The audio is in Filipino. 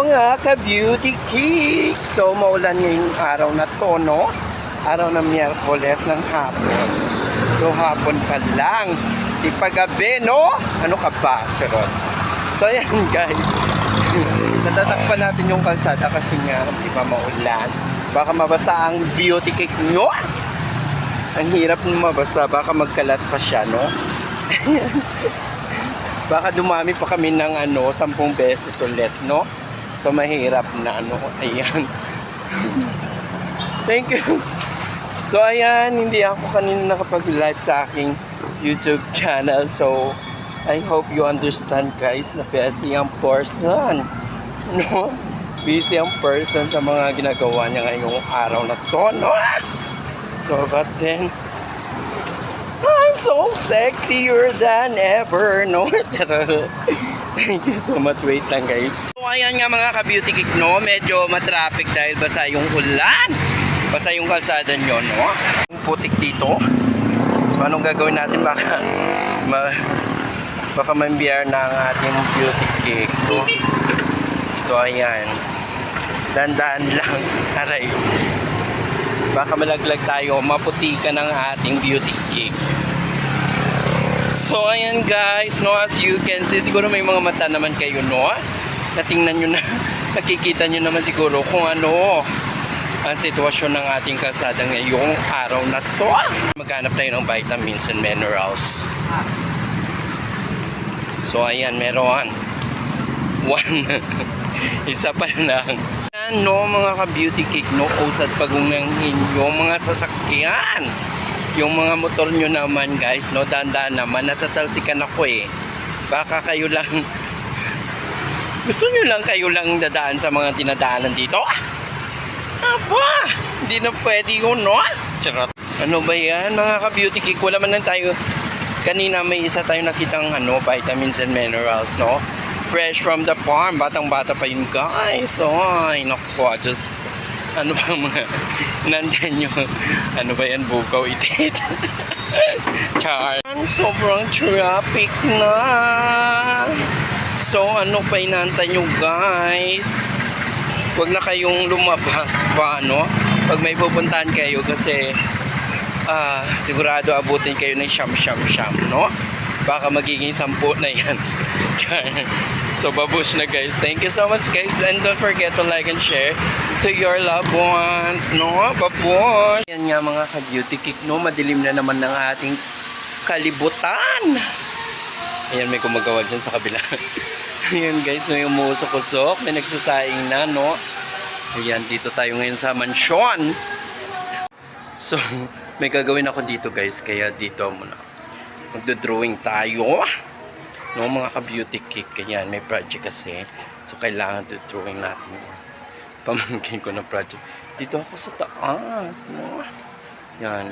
mga ka-beauty geek! So, maulan ngayong araw na to, no? Araw ng Miyerkules ng hapon. So, hapon pa lang. Di pa gabi, no? Ano ka ba? Charot. So, ayan guys. Natatakpan natin yung kalsada kasi nga, di ba maulan? Baka mabasa ang beauty cake nyo. Ang hirap mabasa. Baka magkalat pa siya, no? Baka dumami pa kami ng 10 beses ulit, no? So, mahirap na ayan. Thank you. So, ayan, hindi ako kanina nakapag-live sa aking YouTube channel. So, I hope you understand, guys, na busy ang person. No? Busy ang person sa mga ginagawa niya ngayong araw na to, no? So, but then, I'm so sexier than ever, no? Thank you so much. Wait lang, guys. So, ayan nga mga ka-beauty geek, no? Medyo matraffic dahil basa yung ulan. Basa yung kalsada nyo, no? Yung putik dito. Anong gagawin natin? Baka mambiyar na ang ating beauty geek, no? So, ayan. Dandaan lang. Aray. Baka malaglag tayo. Maputi ka ng ating beauty geek. So, ayan guys, no, as you can see, siguro may mga mata naman kayo, no? Natingnan nyo na, nakikita nyo naman siguro kung ano ang sitwasyon ng ating kalsada ngayong araw na to. Maghanap tayo ng vitamins and minerals. So, ayan, meron. Isa pa lang. Ayan, no, mga ka-beauty cake, no, usad pagong ng inyong mga sasakyan. Yung mga motor nyo naman, guys, no, dandaan naman, natatalsikan ako eh. Baka kayo lang, gusto nyo lang kayo lang dadaan sa mga dinadaanan dito? Aba, hindi na pwede yun, no? Charot. Ano ba yan, mga ka-beauty geek? Wala man lang tayo, kanina may isa tayo nakitang vitamins and minerals, no? Fresh from the farm, batang-bata pa yun, guys. Ay, naku, just ano ba mga nandan nyo? Ano ba yan? Bukaw itit. Char. Sobrang traffic na. So, ano pa inantay nyo, guys? Huwag na kayong lumabas pa, no? Pag may pupuntahan kayo kasi sigurado abutin kayo ng siyam, no? Baka magiging 10 na yan. So, babush na, guys. Thank you so much, guys. And don't forget to like and share to your loved ones, no? Babush! Yan nga, mga ka-beauty geek, no? Madilim na naman ng ating kalibutan. Ayan, may gumagawa dyan sa kabila. Ayan, guys, may umusok-usok. May nagsasaing na, no? Ayan, dito tayo ngayon sa mansyon. So, may gagawin ako dito, guys. Kaya dito muna. Magdodrawing tayo. No, mga ka-beauty geek. Ayan, may project kasi. So, kailangan dodrawing natin. Pamangkin ko na project. Dito ako sa taas, no? Yan.